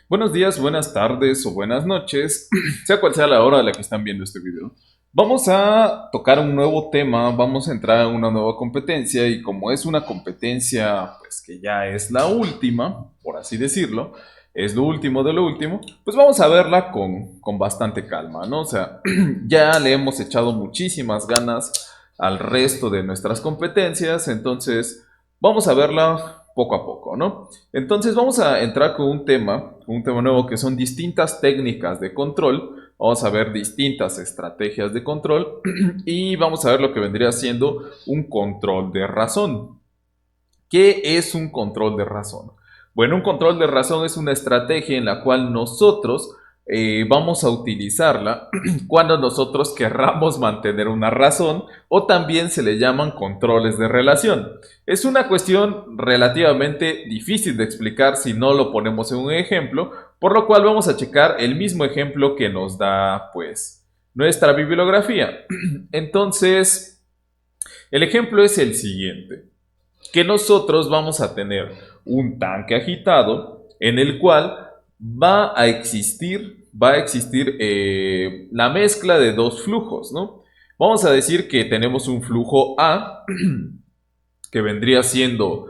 Buenos días, buenas tardes o buenas noches, sea cual sea la hora a la que están viendo este video. Vamos a tocar un nuevo tema, vamos a entrar en una nueva competencia y como es una competencia pues que ya es la última, por así decirlo, es lo último de lo último, pues vamos a verla con bastante calma, ¿no? O sea, ya le hemos echado muchísimas ganas al resto de nuestras competencias, entonces vamos a verla poco a poco, ¿no? Entonces vamos a entrar con un tema nuevo que son distintas técnicas de control. Vamos a ver distintas estrategias de control y vamos a ver lo que vendría siendo un control de razón. ¿Qué es un control de razón? Bueno, un control de razón es una estrategia en la cual nosotros vamos a utilizarla cuando nosotros querramos mantener una razón o también se le llaman controles de relación. Es una cuestión relativamente difícil de explicar si no lo ponemos en un ejemplo, por lo cual vamos a checar el mismo ejemplo que nos da pues nuestra bibliografía. Entonces, el ejemplo es el siguiente que nosotros vamos a tener un tanque agitado en el cual va a existir la mezcla de dos flujos, ¿no? Vamos a decir que tenemos un flujo A que vendría siendo,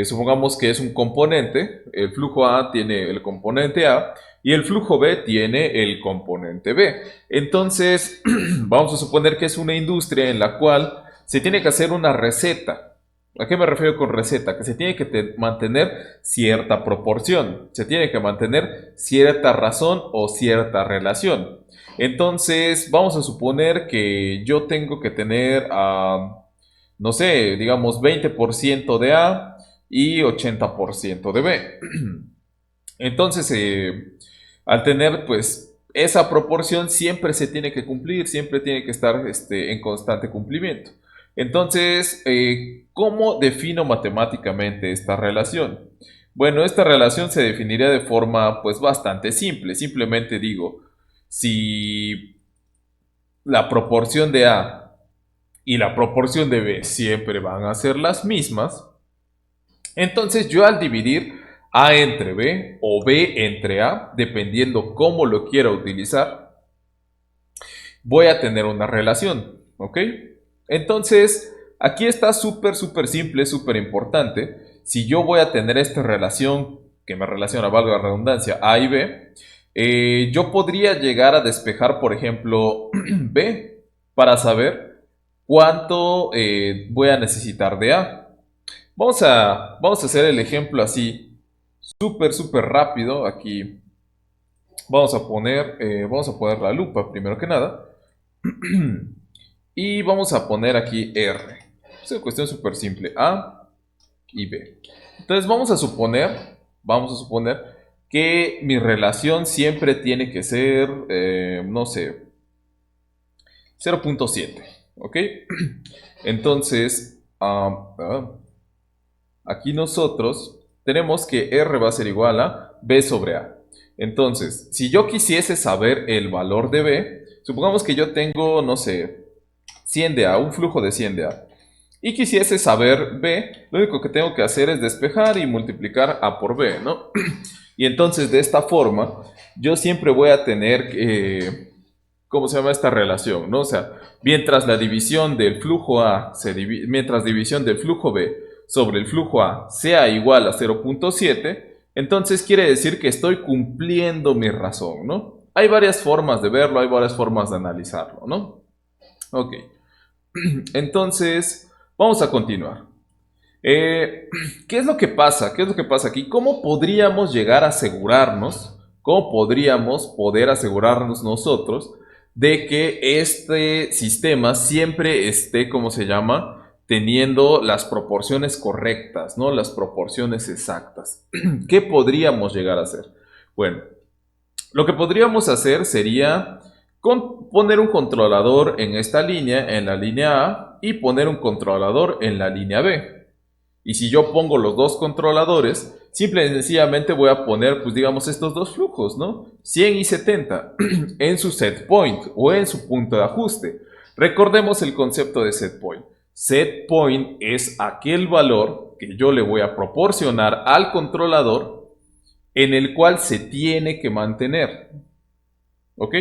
supongamos que es un componente, el flujo A tiene el componente A y el flujo B tiene el componente B. Entonces, vamos a suponer que es una industria en la cual se tiene que hacer una receta. ¿A qué me refiero con receta? Que se tiene que mantener cierta proporción, se tiene que mantener cierta razón o cierta relación. Entonces, vamos a suponer que yo tengo que tener no sé, digamos 20% de A y 80% de B. Entonces, al tener pues esa proporción siempre se tiene que cumplir, siempre tiene que estar en constante cumplimiento. Entonces, ¿cómo defino matemáticamente esta relación? Bueno, esta relación se definiría de forma pues bastante simple. Simplemente digo, si la proporción de A y la proporción de B siempre van a ser las mismas, entonces yo al dividir A entre B o B entre A, dependiendo cómo lo quiera utilizar, voy a tener una relación, ¿ok? Entonces, aquí está súper simple, súper importante. Si yo voy a tener esta relación, que me relaciona, valga la redundancia, A y B, yo podría llegar a despejar, por ejemplo, B para saber cuánto voy a necesitar de A. Vamos a hacer el ejemplo así, súper rápido. Aquí vamos a poner la lupa primero que nada. Y vamos a poner aquí R. Es una cuestión súper simple, A y B. Entonces vamos a suponer que mi relación siempre tiene que ser, no sé, 0.7, ¿ok? Entonces, aquí nosotros tenemos que R va a ser igual a B sobre A. Entonces, si yo quisiese saber el valor de B, supongamos que yo tengo, no sé, 100 de A, un flujo de 100 de A, y quisiese saber B, lo único que tengo que hacer es despejar y multiplicar A por B, ¿no? Y entonces de esta forma, yo siempre voy a tener, ¿cómo se llama esta relación? ¿No? O sea, mientras la división del flujo A mientras división del flujo B sobre el flujo A sea igual a 0.7, entonces quiere decir que estoy cumpliendo mi razón, ¿no? Hay varias formas de verlo, hay varias formas de analizarlo, ¿no? Ok, entonces vamos a continuar. ¿Qué es lo que pasa? ¿Qué es lo que pasa aquí? ¿Cómo podríamos llegar a asegurarnos? ¿Cómo podríamos poder asegurarnos nosotros de que este sistema siempre esté, ¿cómo se llama? Teniendo las proporciones correctas, ¿no? Las proporciones exactas. ¿Qué podríamos llegar a hacer? Bueno, lo que podríamos hacer sería poner un controlador en esta línea, en la línea A, y poner un controlador en la línea B. Y si yo pongo los dos controladores, simple y sencillamente voy a poner, pues digamos, estos dos flujos, ¿no? 100 y 70 en su set point o en su punto de ajuste. Recordemos el concepto de set point. Set point es aquel valor que yo le voy a proporcionar al controlador en el cual se tiene que mantener. ¿Ok?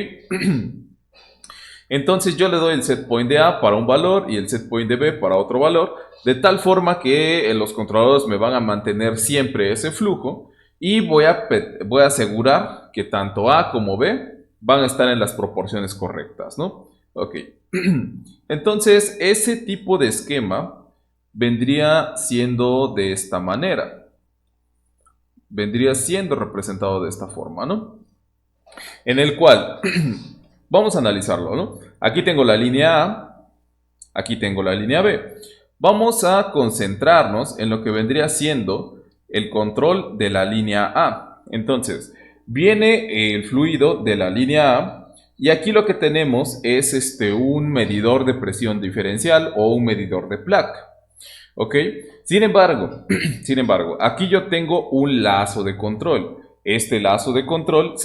Entonces yo le doy el set point de A para un valor y el set point de B para otro valor, de tal forma que los controladores me van a mantener siempre ese flujo y voy a asegurar que tanto A como B van a estar en las proporciones correctas, ¿no? Ok. Entonces ese tipo de esquema vendría siendo de esta manera. Vendría siendo representado de esta forma, ¿no? En el cual vamos a analizarlo, ¿no? Aquí tengo la línea A, aquí tengo la línea B. Vamos a concentrarnos en lo que vendría siendo el control de la línea A. Entonces, viene el fluido de la línea A y aquí lo que tenemos es un medidor de presión diferencial o un medidor de placa. ¿Ok? Sin embargo, aquí yo tengo un lazo de control. Este lazo de control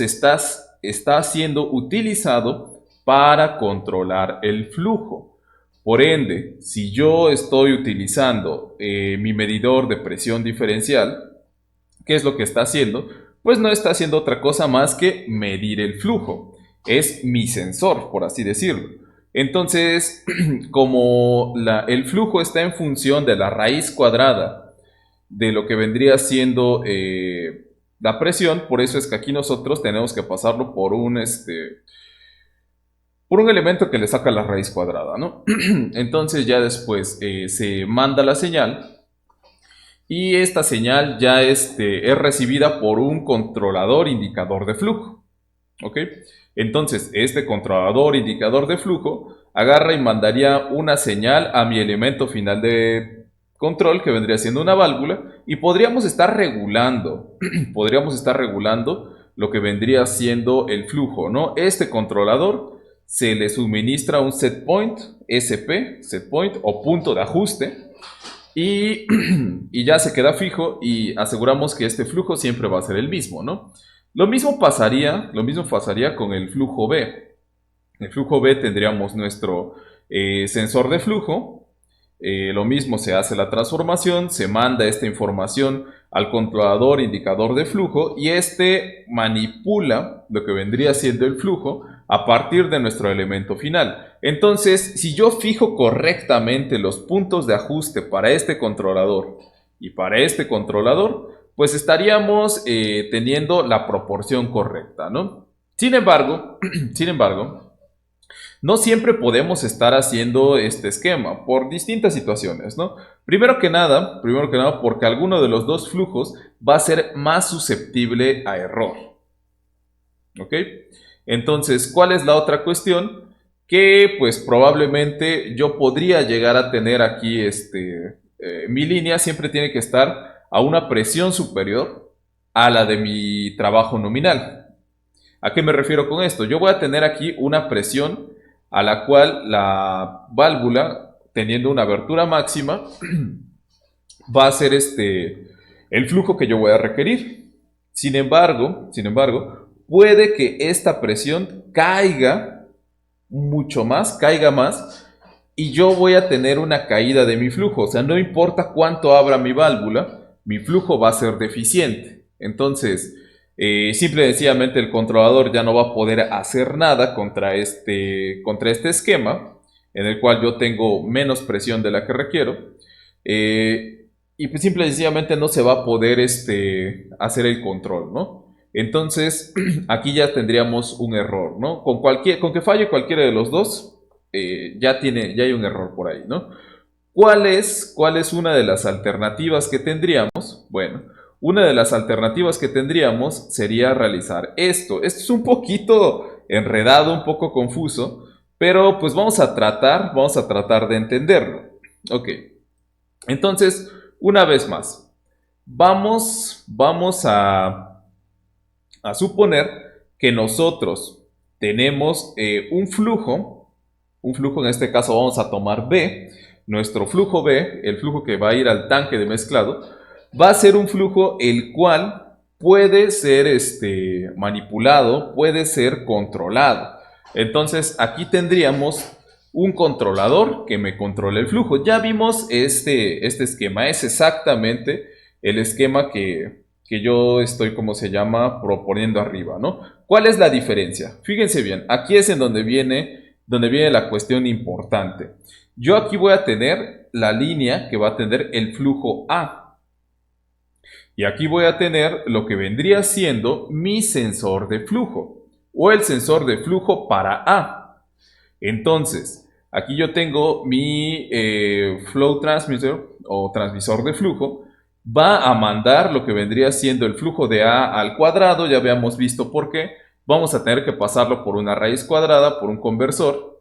está siendo utilizado para controlar el flujo. Por ende, si yo estoy utilizando mi medidor de presión diferencial, ¿qué es lo que está haciendo? Pues no está haciendo otra cosa más que medir el flujo. Es mi sensor, por así decirlo. Entonces, como el flujo está en función de la raíz cuadrada de lo que vendría siendo la presión, por eso es que aquí nosotros tenemos que pasarlo por un elemento que le saca la raíz cuadrada, ¿no? Entonces ya después se manda la señal y esta señal ya es recibida por un controlador indicador de flujo. ¿Ok? Entonces, este controlador indicador de flujo agarra y mandaría una señal a mi elemento final de control, que vendría siendo una válvula, y podríamos estar regulando, podríamos estar regulando lo que vendría siendo el flujo, ¿no? Este controlador se le suministra un set point, SP, set point o punto de ajuste, y, y ya se queda fijo y aseguramos que este flujo siempre va a ser el mismo, ¿no? Lo mismo pasaría con el flujo B. En el flujo B tendríamos nuestro sensor de flujo. Lo mismo, se hace la transformación, se manda esta información al controlador indicador de flujo y este manipula lo que vendría siendo el flujo a partir de nuestro elemento final. Entonces, si yo fijo correctamente los puntos de ajuste para este controlador y para este controlador, pues estaríamos teniendo la proporción correcta, ¿no? Sin embargo, sin embargo, no siempre podemos estar haciendo este esquema por distintas situaciones, ¿no? Primero que nada, porque alguno de los dos flujos va a ser más susceptible a error. ¿Ok? Entonces, ¿cuál es la otra cuestión? Que pues probablemente yo podría llegar a tener aquí mi línea siempre tiene que estar a una presión superior a la de mi trabajo nominal. ¿A qué me refiero con esto? Yo voy a tener aquí una presión a la cual la válvula, teniendo una abertura máxima, va a ser el flujo que yo voy a requerir. Sin embargo, puede que esta presión caiga mucho más, caiga más, y yo voy a tener una caída de mi flujo. O sea, no importa cuánto abra mi válvula, mi flujo va a ser deficiente. Entonces, simple y sencillamente el controlador ya no va a poder hacer nada contra este esquema, en el cual yo tengo menos presión de la que requiero. Y pues simple y sencillamente no se va a poder hacer el control, ¿no? Entonces, aquí ya tendríamos un error, ¿no? Con que falle cualquiera de los dos, ya hay un error por ahí, ¿no? ¿Cuál es una de las alternativas que tendríamos? Bueno, una de las alternativas que tendríamos sería realizar esto. Esto es un poquito enredado, un poco confuso, pero pues vamos a tratar de entenderlo. Ok, entonces, una vez más, vamos a suponer que nosotros tenemos un flujo en este caso vamos a tomar B, nuestro flujo B, el flujo que va a ir al tanque de mezclado, va a ser un flujo el cual puede ser manipulado, puede ser controlado. Entonces aquí tendríamos un controlador que me controla el flujo. Ya vimos este esquema, es exactamente el esquema que yo estoy, como se llama, proponiendo arriba, ¿no? ¿Cuál es la diferencia? Fíjense bien, aquí es en donde viene la cuestión importante. Yo aquí voy a tener la línea que va a tener el flujo A. Y aquí voy a tener lo que vendría siendo mi sensor de flujo o el sensor de flujo para A. Entonces, aquí yo tengo mi flow transmitter o transmisor de flujo. Va a mandar lo que vendría siendo el flujo de A al cuadrado. Ya habíamos visto por qué. Vamos a tener que pasarlo por una raíz cuadrada, por un conversor.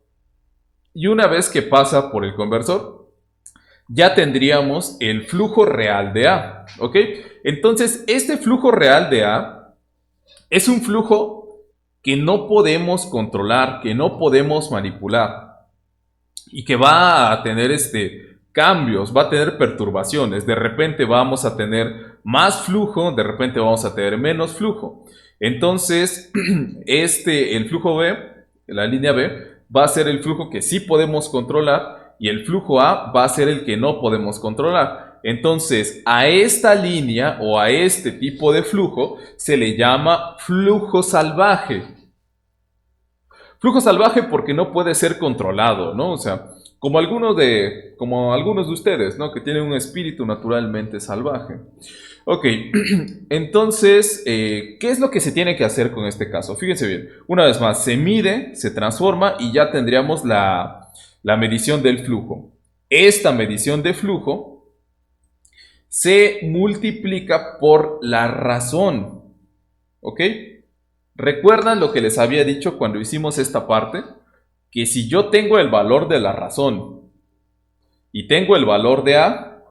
Y una vez que pasa por el conversor, ya tendríamos el flujo real de A. ¿Ok? Entonces, este flujo real de A es un flujo que no podemos controlar, que no podemos manipular y que va a tener cambios, va a tener perturbaciones. De repente vamos a tener más flujo, de repente vamos a tener menos flujo. Entonces, el flujo B, la línea B, va a ser el flujo que sí podemos controlar y el flujo A va a ser el que no podemos controlar. Entonces, a esta línea o a este tipo de flujo se le llama flujo salvaje. Flujo salvaje porque no puede ser controlado, ¿no? O sea, como algunos de ustedes, ¿no? Que tienen un espíritu naturalmente salvaje. Ok, entonces, ¿qué es lo que se tiene que hacer con este caso? Fíjense bien, una vez más, se mide, se transforma y ya tendríamos la medición del flujo. Esta medición de flujo se multiplica por la razón, ¿ok? ¿Recuerdan lo que les había dicho cuando hicimos esta parte? Que si yo tengo el valor de la razón y tengo el valor de A,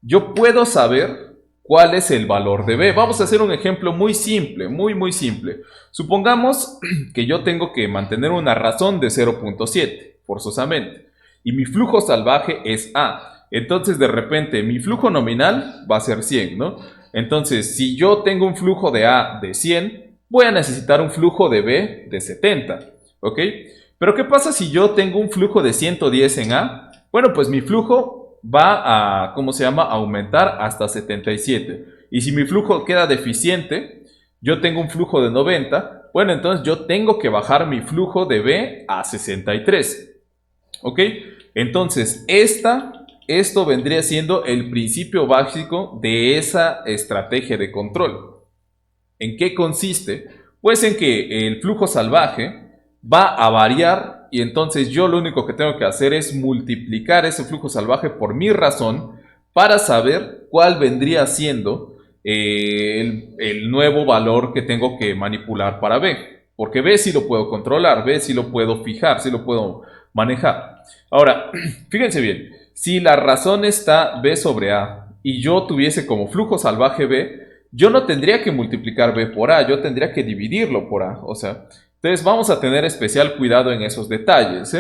yo puedo saber cuál es el valor de B. Vamos a hacer un ejemplo muy simple, muy simple. Supongamos que yo tengo que mantener una razón de 0.7, forzosamente, y mi flujo salvaje es A. Entonces, de repente, mi flujo nominal va a ser 100, ¿no? Entonces, si yo tengo un flujo de A de 100, voy a necesitar un flujo de B de 70, ¿ok? Pero ¿qué pasa si yo tengo un flujo de 110 en A? Bueno, pues mi flujo va a, ¿cómo se llama?, aumentar hasta 77. Y si mi flujo queda deficiente, yo tengo un flujo de 90, bueno, entonces yo tengo que bajar mi flujo de B a 63. ¿Ok? Entonces, esto vendría siendo el principio básico de esa estrategia de control. ¿En qué consiste? Pues en que el flujo salvaje va a variar y entonces yo lo único que tengo que hacer es multiplicar ese flujo salvaje por mi razón para saber cuál vendría siendo el nuevo valor que tengo que manipular para B. Porque B sí lo puedo controlar, B sí lo puedo fijar, sí lo puedo manejar. Ahora, fíjense bien, si la razón está B sobre A y yo tuviese como flujo salvaje B, yo no tendría que multiplicar B por A, yo tendría que dividirlo por A. O sea, entonces vamos a tener especial cuidado en esos detalles.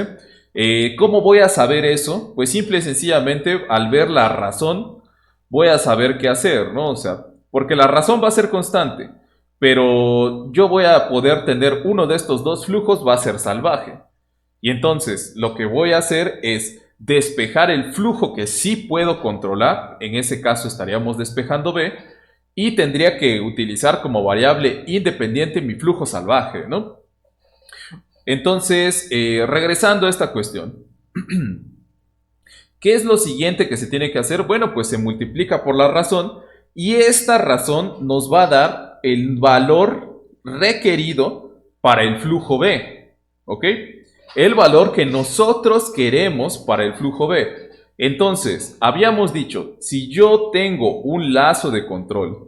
¿Cómo voy a saber eso? Pues simple y sencillamente al ver la razón voy a saber qué hacer, ¿no? O sea, porque la razón va a ser constante, pero yo voy a poder tener uno de estos dos flujos, va a ser salvaje. Y entonces lo que voy a hacer es despejar el flujo que sí puedo controlar, en ese caso estaríamos despejando B, y tendría que utilizar como variable independiente mi flujo salvaje, ¿no? Entonces, regresando a esta cuestión, ¿qué es lo siguiente que se tiene que hacer? Bueno, pues se multiplica por la razón y esta razón nos va a dar el valor requerido para el flujo B, ¿ok? El valor que nosotros queremos para el flujo B. Entonces, habíamos dicho, si yo tengo un lazo de control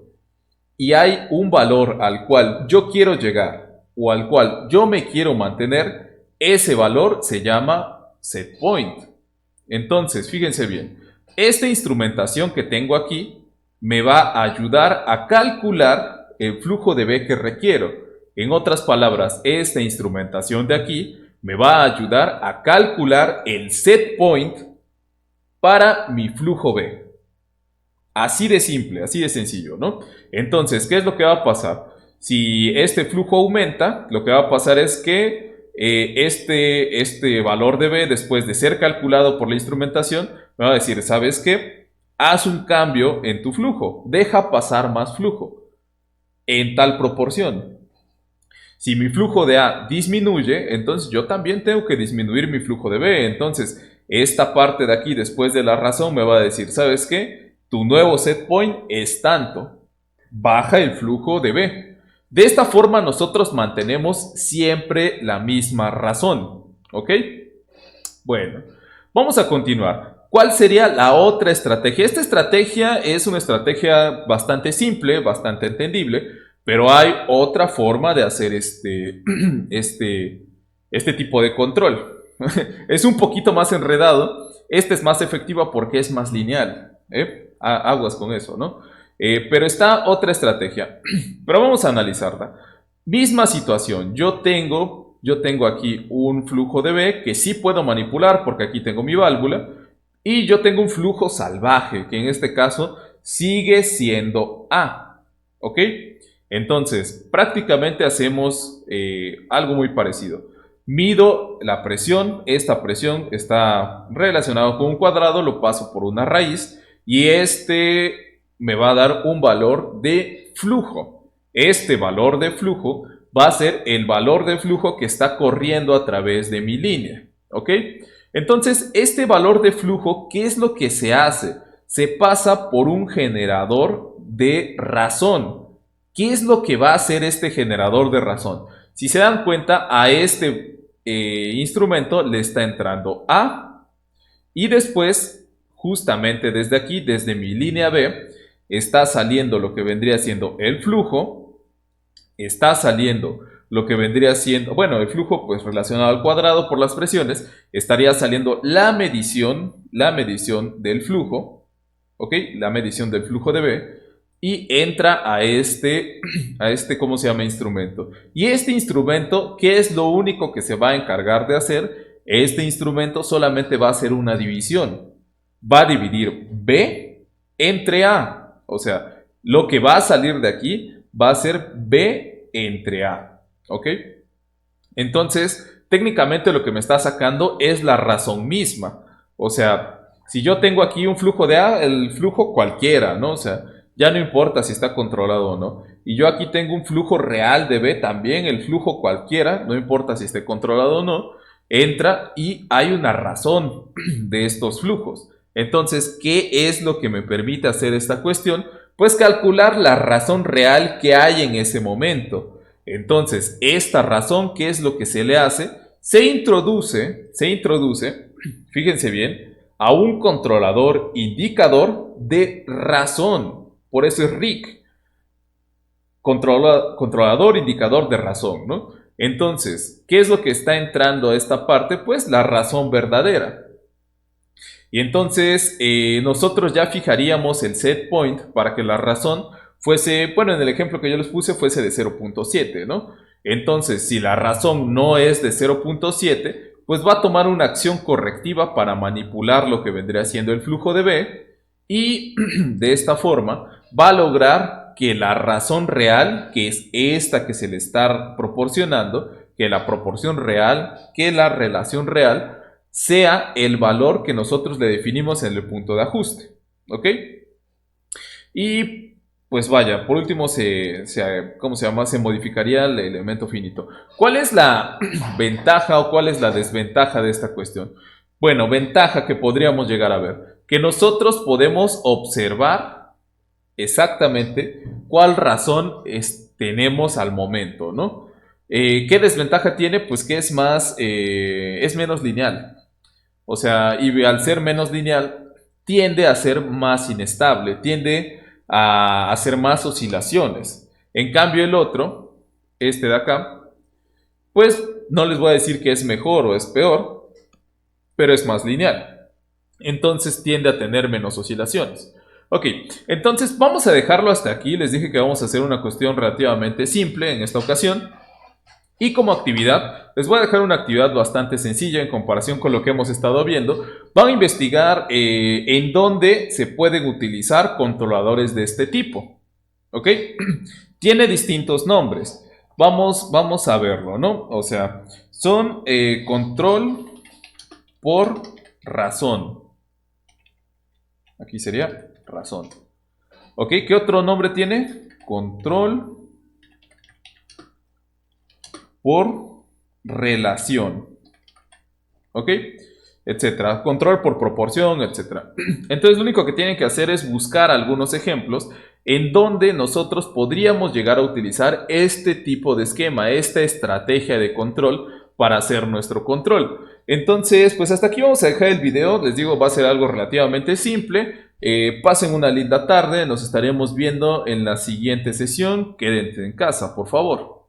y hay un valor al cual yo quiero llegar o al cual yo me quiero mantener, ese valor se llama set point. Entonces, fíjense bien, esta instrumentación que tengo aquí me va a ayudar a calcular el flujo de B que requiero. En otras palabras, esta instrumentación de aquí me va a ayudar a calcular el set point para mi flujo B. Así de simple, así de sencillo, ¿no? Entonces, ¿qué es lo que va a pasar? Si este flujo aumenta, lo que va a pasar es que este valor de B, después de ser calculado por la instrumentación, me va a decir, ¿sabes qué? Haz un cambio en tu flujo, deja pasar más flujo. en tal proporción. Si mi flujo de A disminuye, entonces yo también tengo que disminuir mi flujo de B. Entonces, esta parte de aquí, después de la razón, me va a decir, ¿sabes qué? Tu nuevo set point es tanto. Baja el flujo de B. De esta forma, nosotros mantenemos siempre la misma razón. ¿Ok? Bueno, vamos a continuar. ¿Cuál sería la otra estrategia? Esta estrategia es una estrategia bastante simple, bastante entendible, pero hay otra forma de hacer este tipo de control. Es un poquito más enredado. Esta es más efectiva porque es más lineal. Aguas con eso, ¿no? Pero está otra estrategia. Pero vamos a analizarla. Misma situación. Yo tengo aquí un flujo de B que sí puedo manipular porque aquí tengo mi válvula. Y yo tengo un flujo salvaje que en este caso sigue siendo A. ¿Ok? Entonces, prácticamente hacemos algo muy parecido. Mido la presión, esta presión está relacionada con un cuadrado, lo paso por una raíz y este me va a dar un valor de flujo. Este valor de flujo va a ser el valor de flujo que está corriendo a través de mi línea. ¿Ok? Entonces, este valor de flujo, ¿qué es lo que se hace? Se pasa por un generador de razón. ¿Qué es lo que va a hacer este generador de razón? Si se dan cuenta, a este instrumento le está entrando A y después, justamente desde aquí, desde mi línea B, está saliendo lo que vendría siendo el flujo, está saliendo lo que vendría siendo, bueno, el flujo pues relacionado al cuadrado por las presiones, estaría saliendo la medición del flujo, ¿ok? La medición del flujo de B y entra ¿cómo se llama? Instrumento. Y este instrumento, ¿qué es lo único que se va a encargar de hacer? Este instrumento solamente va a hacer una división. Va a dividir B entre A. O sea, lo que va a salir de aquí va a ser B entre A. ¿Ok? Entonces, técnicamente lo que me está sacando es la razón misma. O sea, si yo tengo aquí un flujo de A, el flujo cualquiera, ¿no? O sea, ya no importa si está controlado o no. Y yo aquí tengo un flujo real de B también, el flujo cualquiera, no importa si esté controlado o no, entra y hay una razón de estos flujos. Entonces, ¿qué es lo que me permite hacer esta cuestión? Pues calcular la razón real que hay en ese momento. Entonces, esta razón, ¿qué es lo que se le hace? Se introduce, fíjense bien, a un controlador indicador de razón. Por eso es RIC, controlador indicador de razón, ¿no? Entonces, ¿qué es lo que está entrando a esta parte? Pues la razón verdadera. Y entonces nosotros ya fijaríamos el set point para que la razón fuese, bueno, en el ejemplo que yo les puse fuese de 0.7, ¿no? Entonces, si la razón no es de 0.7, pues va a tomar una acción correctiva para manipular lo que vendría siendo el flujo de B y de esta forma va a lograr que la razón real, que es esta que se le está proporcionando, que la proporción real, que la relación real, sea el valor que nosotros le definimos en el punto de ajuste. ¿Ok? Y pues vaya, por último ¿cómo se llama? Se modificaría el elemento finito. ¿Cuál es la ventaja o cuál es la desventaja de esta cuestión? Bueno, ventaja que podríamos llegar a ver, que nosotros podemos observar exactamente cuál razón tenemos al momento, ¿no? ¿Qué desventaja tiene? Pues que es menos lineal. O sea, y al ser menos lineal, tiende a ser más inestable, tiende a hacer más oscilaciones. En cambio, el otro, este de acá, pues no les voy a decir que es mejor o es peor, pero es más lineal. Entonces tiende a tener menos oscilaciones. Ok, entonces vamos a dejarlo hasta aquí. Les dije que vamos a hacer una cuestión relativamente simple en esta ocasión. Y como actividad, les voy a dejar una actividad bastante sencilla en comparación con lo que hemos estado viendo. Van a investigar en dónde se pueden utilizar controladores de este tipo. ¿Ok? Tiene distintos nombres. Vamos a verlo, ¿no? O sea, son control por razón. Aquí sería razón. ¿Ok? ¿Qué otro nombre tiene? Control por relación. ¿Ok? Etcétera. Control por proporción, etcétera. Entonces lo único que tienen que hacer es buscar algunos ejemplos en donde nosotros podríamos llegar a utilizar este tipo de esquema, esta estrategia de control para hacer nuestro control. Entonces, pues hasta aquí vamos a dejar el video. Les digo, va a ser algo relativamente simple. Pasen una linda tarde. Nos estaremos viendo en la siguiente sesión. Quédense en casa, por favor.